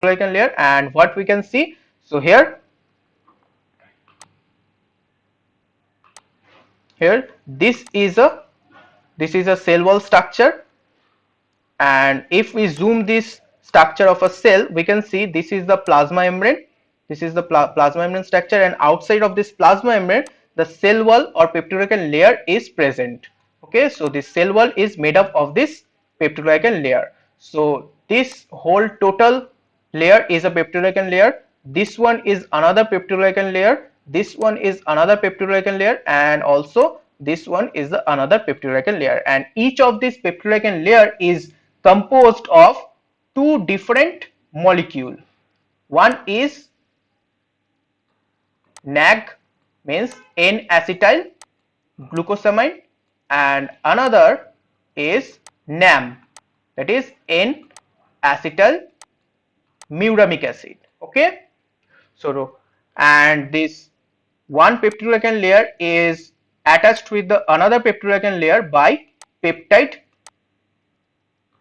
peptidoglycan layer. And what we can see, so here this is a cell wall structure, and if we zoom this structure of a cell, we can see this is the plasma membrane. This is the plasma membrane structure, and outside of this plasma membrane the cell wall or peptidoglycan layer is present. Okay, so this cell wall is made up of this peptidoglycan layer. So this whole total layer is a peptidoglycan layer. This one is another peptidoglycan layer, this one is another peptidoglycan layer, and also this one is the another peptidoglycan layer, and each of these peptidoglycan layer is composed of two different molecule. One is NAG, means N-acetyl glucosamine, and another is NAM, that is N-acetyl muramic acid. Okay, so and this one peptidoglycan layer is attached with the another peptidoglycan layer by peptide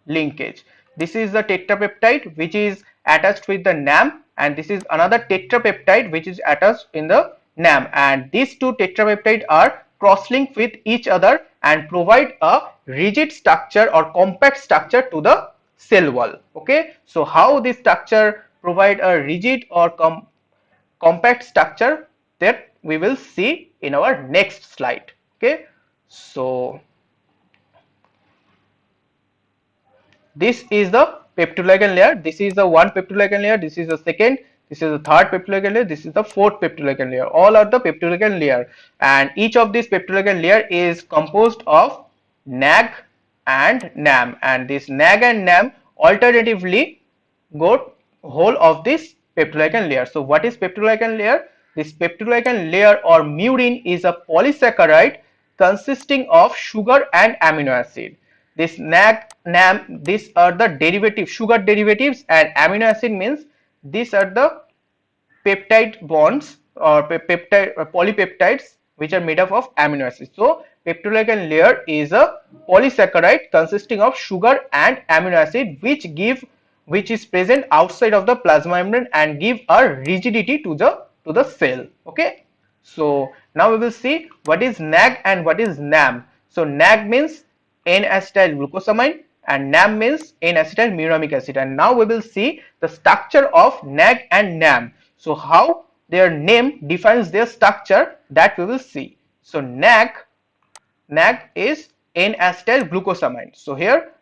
linkage. This is the tetrapeptide which is attached with the NAM, and this is another tetrapeptide which is attached in the NAM, and these two tetrapeptides are cross-linked with each other and provide a rigid structure or compact structure to the cell wall. Okay, so how this structure provide a rigid or compact structure, that we will see in our next slide. Okay, so this is the peptidoglycan layer. This is the one peptidoglycan layer, this is the second, this is the third peptidoglycan layer, this is the fourth peptidoglycan layer. All are the peptidoglycan layer, and each of these peptidoglycan layer is composed of NAG and NAM, and this NAG and NAM alternatively go whole of this peptidoglycan layer. So what is peptidoglycan layer? This peptidoglycan layer or murein is a polysaccharide consisting of sugar and amino acid. This NAG, NAM, these are the derivative sugar derivatives, and amino acid means these are the peptide bonds or peptide polypeptides which are made up of amino acids. So peptidoglycan layer is a polysaccharide consisting of sugar and amino acid which is present outside of the plasma membrane and give a rigidity to the cell. Okay, so now we will see what is NAG and what is NAM. So NAG means N-acetyl glucosamine and NAM means N-acetyl muramic acid, and now we will see the structure of NAG and NAM. So how their name defines their structure, that we will see. So NAG is N-acetyl glucosamine. So here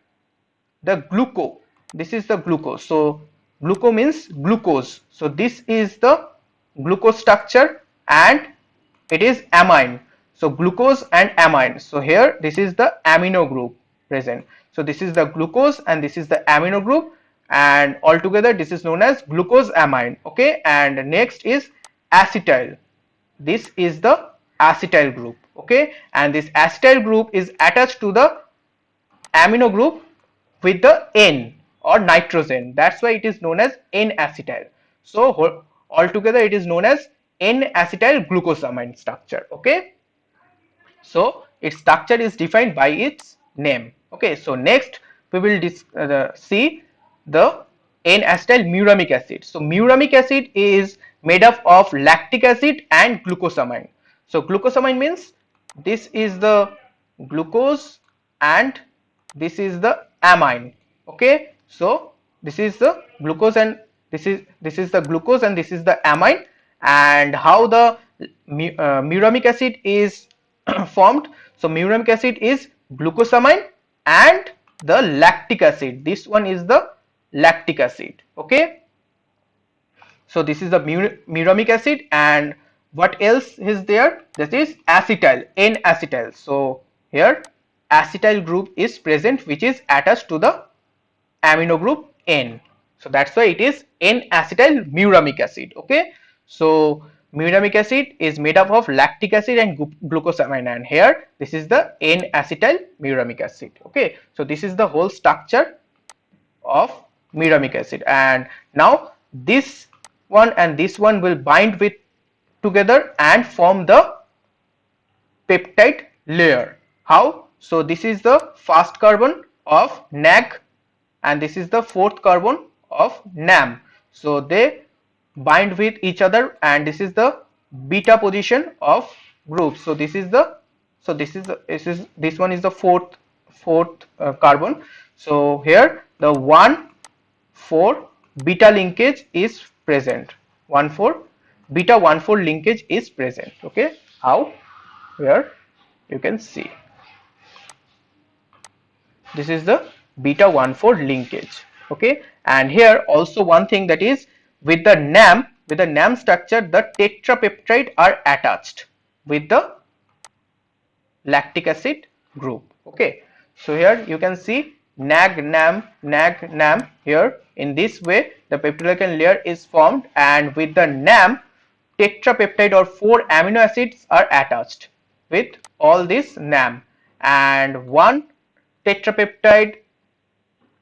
the gluco, this is the glucose. So gluco means glucose. So this is the glucose structure and it is amine. So glucose and amine. So here this is the amino group present. So this is the glucose and this is the amino group, and altogether this is known as glucose amine. Okay, and next is acetyl. This is the acetyl group. Okay, and this acetyl group is attached to the amino group with the N or nitrogen. That's why it is known as N-acetyl. So altogether it is known as N-acetyl glucosamine structure. Okay, so its structure is defined by its name. Okay, so next we will see the N-acetyl muramic acid. So muramic acid is made up of lactic acid and glucosamine. So glucosamine means this is the glucose and this is the amine. Okay, so this is the glucose and this is the glucose and this is the amine. And how the muramic acid is formed? So muramic acid is glucosamine and the lactic acid. This one is the lactic acid. Okay, so this is the muramic acid, and what else is there? This is acetyl, N-acetyl. So here acetyl group is present which is attached to the amino group N. So that's why it is N-acetyl muramic acid. Okay, so muramic acid is made up of lactic acid and glucosamine, and here this is the N-acetyl muramic acid. Okay, so this is the whole structure of muramic acid, and now this one and this one will bind with together and form the peptide layer. How? So this is the first carbon of NAG and this is the fourth carbon of NAM. So they bind with each other, and this is the beta position of group. So this is the, this one is the fourth carbon. So here the 1,4 beta linkage is present. 1,4 beta 1,4 linkage is present. Okay, how? Here you can see this is the beta 1,4 linkage. Okay, and here also one thing, that is with the NAM structure, the tetrapeptide are attached with the lactic acid group. Okay, so here you can see nag nam here. In this way the peptidoglycan layer is formed, and with the NAM, tetrapeptide or 4 amino acids are attached with all this NAM, and one tetrapeptide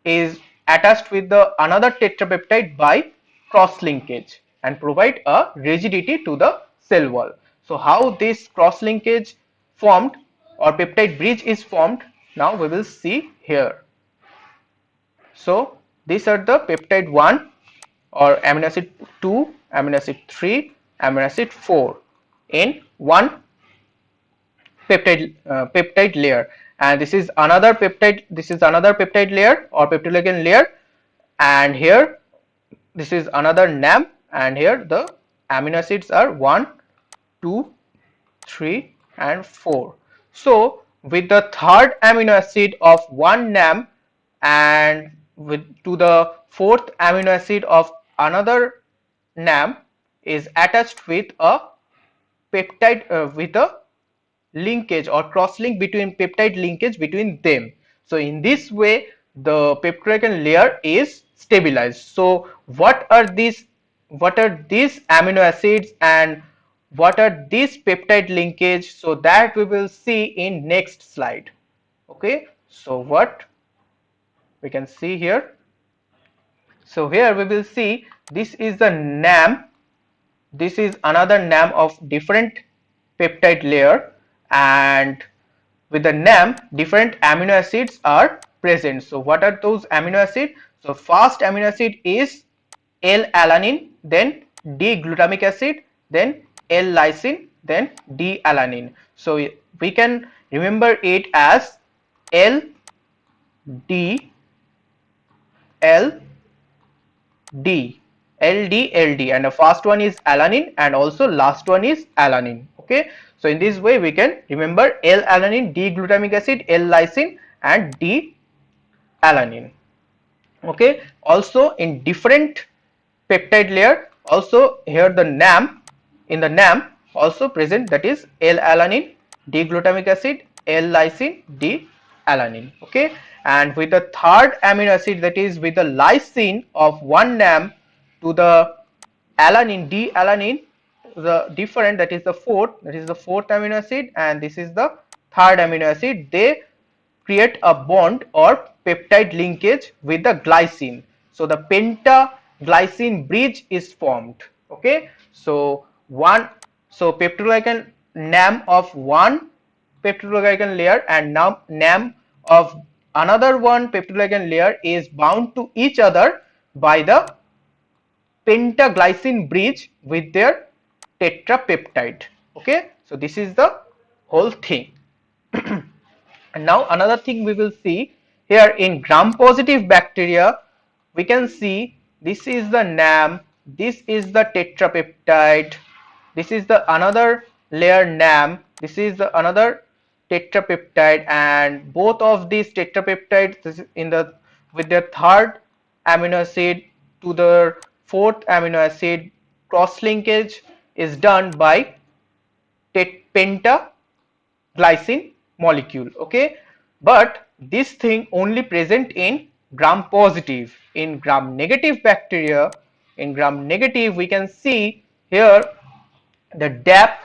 is attached with the another tetrapeptide by cross linkage and provide a rigidity to the cell wall. So how this cross linkage formed or peptide bridge is formed, now we will see here. So these are the peptide 1 or amino acid 2, amino acid 3, amino acid 4 in one peptide layer, and this is another peptide layer or peptidoglycan layer, and here this is another NAM, and here the amino acids are 1, 2, 3 and 4. So with the third amino acid of one NAM and with to the fourth amino acid of another NAM is attached with a peptide with a linkage or cross link between peptide linkage between them. So in this way the peptidoglycan layer is stabilized. So what are these amino acids and what are these peptide linkage, so that we will see in next slide. Okay, so what we can see here, so here we will see this is the NAM, this is another NAM of different peptide layer, and with the NAM different amino acids are present. So what are those amino acids? So first amino acid is L-alanine, then D-glutamic acid, then L-lysine, then D-alanine. So we can remember it as L, D, L, D, LD, LD, and the first one is alanine and also last one is alanine. Okay, so in this way we can remember L-alanine, D-glutamic acid, L-lysine and D-alanine. Okay, also in different peptide layer, also here the NAM, in the NAM also present, that is L-alanine, D-glutamic acid, L-lysine, D-alanine. Okay, and with the third amino acid, that is with the lysine of one NAM to the alanine, D-alanine, the different, that is the fourth amino acid, and this is the third amino acid, they create a bond or peptide linkage with the glycine. So the pentaglycine bridge is formed. Okay, so peptidoglycan NAM of one peptidoglycan layer and NAM of another one peptidoglycan layer is bound to each other by the pentaglycine bridge with their tetrapeptide. Okay, so this is the whole thing. And now another thing we will see here, in gram positive bacteria we can see this is the NAM, this is the tetrapeptide, this is the another layer NAM, this is the another tetrapeptide, and both of these tetrapeptides, this is in the with their third amino acid to the fourth amino acid, cross linkage is done by pentaglycine molecule. Okay, but this thing only present in gram positive. In gram negative bacteria, in gram negative we can see here the DAP,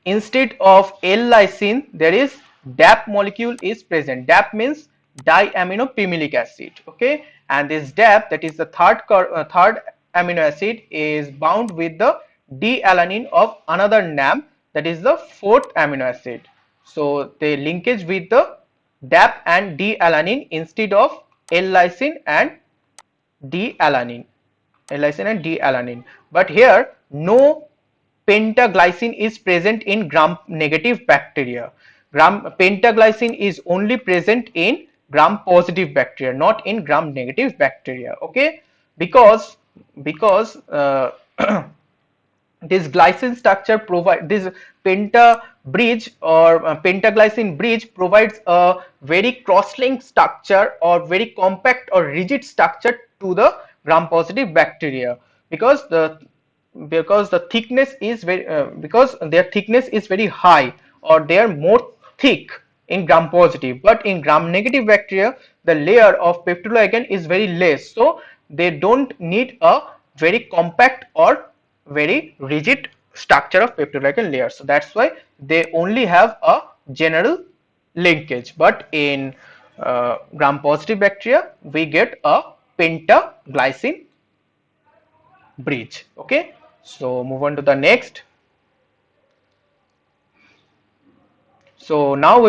instead of L-lysine there is DAP molecule is present. DAP means diaminopimelic acid. Okay, and this DAP, that is the third amino acid, is bound with the D-alanine of another NAM, that is the fourth amino acid. So they linkage with the DAP and D-alanine instead of L-lysine and D-alanine. lysine and D-alanine. But here no pentaglycine is present in gram negative bacteria. Pentaglycine is only present in gram positive bacteria, not in gram negative bacteria. Okay, because this glycine structure provide this penta bridge or pentaglycine bridge provides a very cross-linked structure or very compact or rigid structure to the gram positive bacteria, because the thickness is very because their thickness is very high, or they are more thick in gram positive, but in gram negative bacteria the layer of peptidoglycan is very less, so they don't need a very compact or very rigid structure of peptidoglycan layer. So that's why they only have a general linkage, but in gram positive bacteria we get a pentaglycine bridge. Okay, so move on to the next. So now we